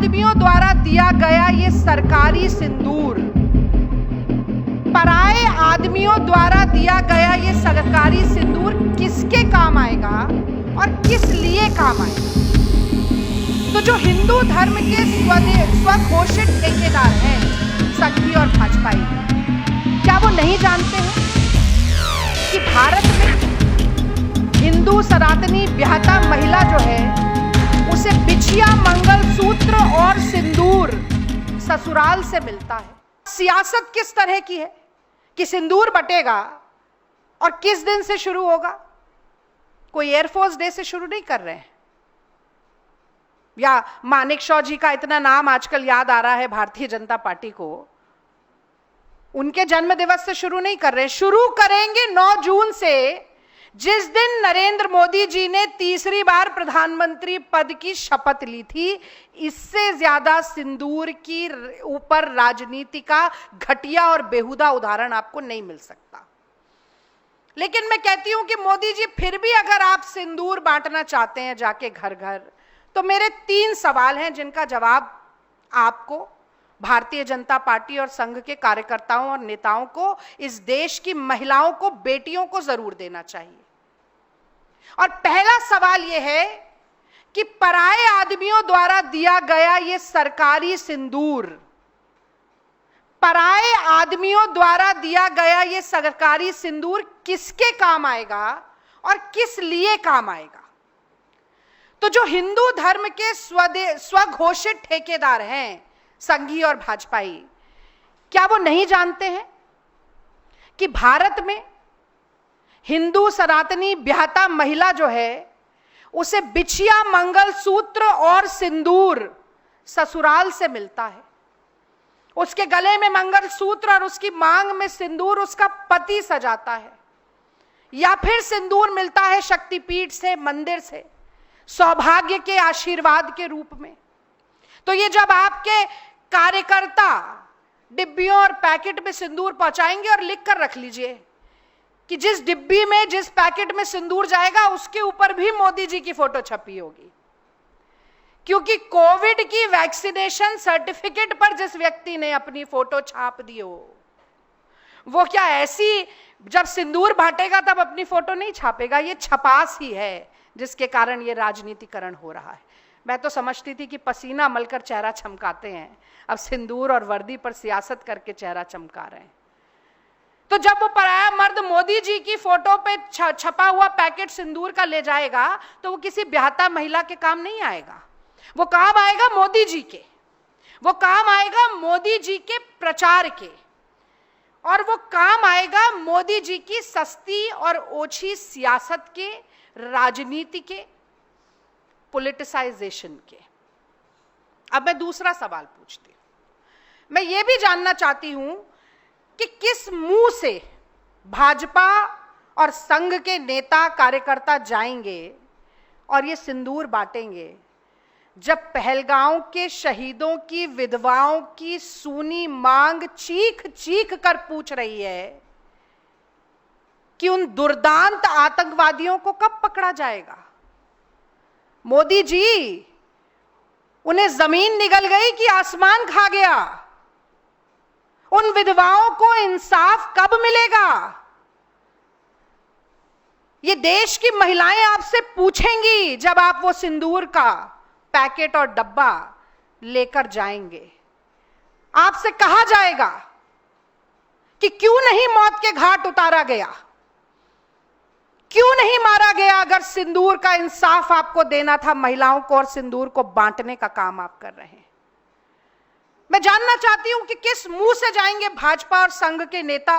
आदमियों द्वारा दिया गया ये सरकारी सिंदूर, पराए आदमियों द्वारा दिया गया ये सरकारी सिंदूर किसके काम आएगा और किस लिए काम आएगा? तो जो हिंदू धर्म के स्वघोषित ठेकेदार हैं संघी और भाजपाई, क्या वो नहीं जानते हैं कि भारत में हिंदू सनातनी ब्याहता महिला जो है उसे बिछिया, मंगलसूत्र और सिंदूर ससुराल से मिलता है। सियासत किस तरह की है कि सिंदूर बटेगा और किस दिन से शुरू होगा? कोई एयरफोर्स डे से शुरू नहीं कर रहे हैं, या मानेकशॉ जी का इतना नाम आजकल याद आ रहा है भारतीय जनता पार्टी को, उनके जन्म दिवस से शुरू नहीं कर रहे हैं। शुरू करेंगे 9 जून से, जिस दिन नरेंद्र मोदी जी ने तीसरी बार प्रधानमंत्री पद की शपथ ली थी। इससे ज्यादा सिंदूर की ऊपर राजनीति का घटिया और बेहुदा उदाहरण आपको नहीं मिल सकता। लेकिन मैं कहती हूं कि मोदी जी, फिर भी अगर आप सिंदूर बांटना चाहते हैं जाके घर घर, तो मेरे 3 सवाल हैं जिनका जवाब आपको, भारतीय जनता पार्टी और संघ के कार्यकर्ताओं और नेताओं को, इस देश की महिलाओं को, बेटियों को जरूर देना चाहिए। और पहला सवाल यह है कि पराए आदमियों द्वारा दिया गया यह सरकारी सिंदूर, पराए आदमियों द्वारा दिया गया यह सरकारी सिंदूर किसके काम आएगा और किस लिए काम आएगा? तो जो हिंदू धर्म के स्वघोषित ठेकेदार हैं संघी और भाजपाई, क्या वो नहीं जानते हैं कि भारत में हिंदू सनातनी ब्याहता महिला जो है उसे बिछिया, मंगलसूत्र और सिंदूर ससुराल से मिलता है। उसके गले में मंगलसूत्र और उसकी मांग में सिंदूर उसका पति सजाता है, या फिर सिंदूर मिलता है शक्तिपीठ से, मंदिर से, सौभाग्य के आशीर्वाद के रूप में। तो ये जब आपके कार्यकर्ता डिब्बियों और पैकेट में सिंदूर पहुंचाएंगे, और लिख कर रख लीजिए कि जिस डिब्बी में, जिस पैकेट में सिंदूर जाएगा उसके ऊपर भी मोदी जी की फोटो छपी होगी, क्योंकि कोविड की वैक्सीनेशन सर्टिफिकेट पर जिस व्यक्ति ने अपनी फोटो छाप दी हो, वो क्या ऐसी जब सिंदूर बांटेगा तब अपनी फोटो नहीं छापेगा? ये छपास ही है जिसके कारण ये राजनीतिकरण हो रहा है। मैं तो समझती थी कि पसीना मलकर चेहरा चमकाते हैं, अब सिंदूर और वर्दी पर सियासत करके चेहरा चमका रहे हैं। तो जब वो पराया मर्द मोदी जी की फोटो पे छपा हुआ पैकेट सिंदूर का ले जाएगा, तो वो किसी ब्याहता महिला के काम नहीं आएगा, वो काम आएगा मोदी जी के, वो काम आएगा मोदी जी के प्रचार के, और वो काम आएगा मोदी जी की सस्ती और ओछी सियासत के, राजनीति के, पॉलिटिसाइजेशन के। अब मैं दूसरा सवाल पूछती हूं। मैं ये भी जानना चाहती हूं कि किस मुंह से भाजपा और संघ के नेता कार्यकर्ता जाएंगे और ये सिंदूर बांटेंगे, जब पहलगांव के शहीदों की विधवाओं की सूनी मांग चीख चीख कर पूछ रही है कि उन दुर्दांत आतंकवादियों को कब पकड़ा जाएगा? मोदी जी, उन्हें जमीन निगल गई कि आसमान खा गया? उन विधवाओं को इंसाफ कब मिलेगा? ये देश की महिलाएं आपसे पूछेंगी जब आप वो सिंदूर का पैकेट और डब्बा लेकर जाएंगे। आपसे कहा जाएगा कि क्यों नहीं मौत के घाट उतारा गया, क्यों नहीं मारा गया? अगर सिंदूर का इंसाफ आपको देना था महिलाओं को और सिंदूर को बांटने का काम आप कर रहे हैं। मैं जानना चाहती हूं कि किस मुंह से जाएंगे भाजपा और संघ के नेता,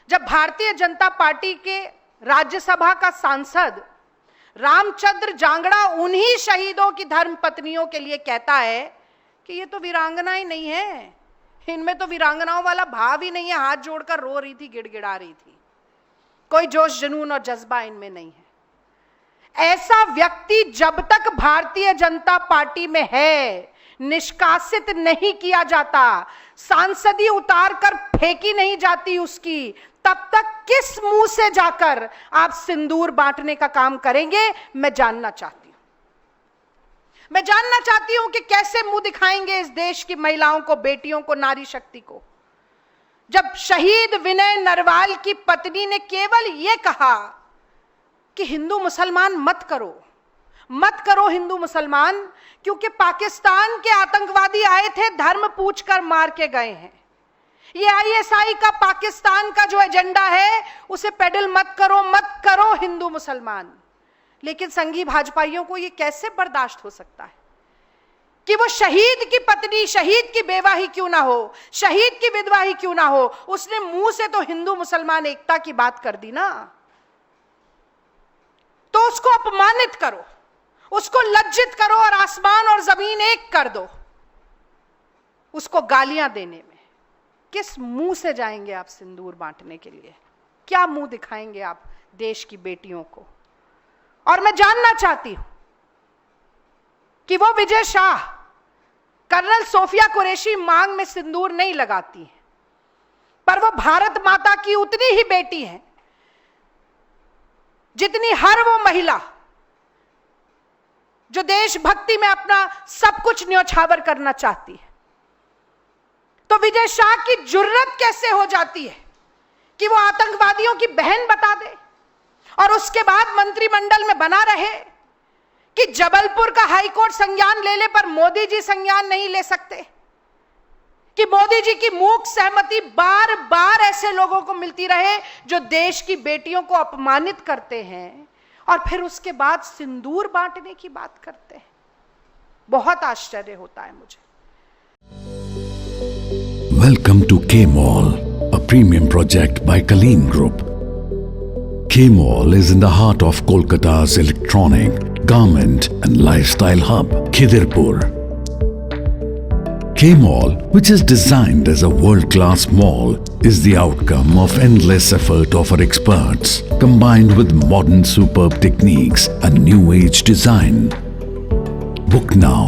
जब भारतीय जनता पार्टी के राज्यसभा का सांसद रामचंद्र जांगड़ा उन्हीं शहीदों की धर्म पत्नियों के लिए कहता है कि ये तो वीरांगना ही नहीं है, इनमें तो वीरांगनाओं वाला भाव ही नहीं है, हाथ जोड़कर रो रही थी, गिड़गिड़ा रही थी, कोई जोश जुनून और जज्बा इनमें नहीं है। ऐसा व्यक्ति जब तक भारतीय जनता पार्टी में है, निष्कासित नहीं किया जाता, सांसदी उतार कर फेंकी नहीं जाती उसकी, तब तक किस मुंह से जाकर आप सिंदूर बांटने का काम करेंगे? मैं जानना चाहती हूं। मैं जानना चाहती हूं कि कैसे मुंह दिखाएंगे इस देश की महिलाओं को, बेटियों को, नारी शक्ति को, जब शहीद विनय नरवाल की पत्नी ने केवल यह कहा कि हिंदू मुसलमान मत करो हिंदू मुसलमान, क्योंकि पाकिस्तान के आतंकवादी आए थे, धर्म पूछकर मार के गए हैं। ये आईएसआई का पाकिस्तान का जो एजेंडा है उसे पेडल मत करो हिंदू मुसलमान। लेकिन संघी भाजपाइयों को ये कैसे बर्दाश्त हो सकता है कि वो शहीद की पत्नी, शहीद की बेवा ही क्यों ना हो, शहीद की विधवा ही क्यों ना हो, उसने मुंह से तो हिंदू मुसलमान एकता की बात कर दी ना, तो उसको अपमानित करो, उसको लज्जित करो और आसमान और जमीन एक कर दो। उसको गालियां देने में किस मुंह से जाएंगे आप सिंदूर बांटने के लिए? क्या मुंह दिखाएंगे आप देश की बेटियों को? और मैं जानना चाहती हूं कि वो विजय शाह, कर्नल सोफिया कुरैशी मांग में सिंदूर नहीं लगाती है, पर वो भारत माता की उतनी ही बेटी है जितनी हर वो महिला जो देशभक्ति में अपना सब कुछ न्यौछावर करना चाहती है। तो विजय शाह की जुर्रत कैसे हो जाती है कि वो आतंकवादियों की बहन बता दे और उसके बाद मंत्रिमंडल में बना रहे कि जबलपुर का हाईकोर्ट संज्ञान ले ले पर मोदी जी संज्ञान नहीं ले सकते, कि मोदी जी की मूक सहमति बार बार ऐसे लोगों को मिलती रहे जो देश की बेटियों को अपमानित करते हैं और फिर उसके बाद सिंदूर बांटने की बात करते हैं। बहुत आश्चर्य होता है मुझे। Welcome to K-Mall, a premium project by Kaleen Group. K-Mall is in the heart of Kolkata's electronic, garment and lifestyle hub, Khidirpur. K-Mall, which is designed as a world-class mall, is the outcome of endless effort of our experts, combined with modern superb techniques and new age design. Book now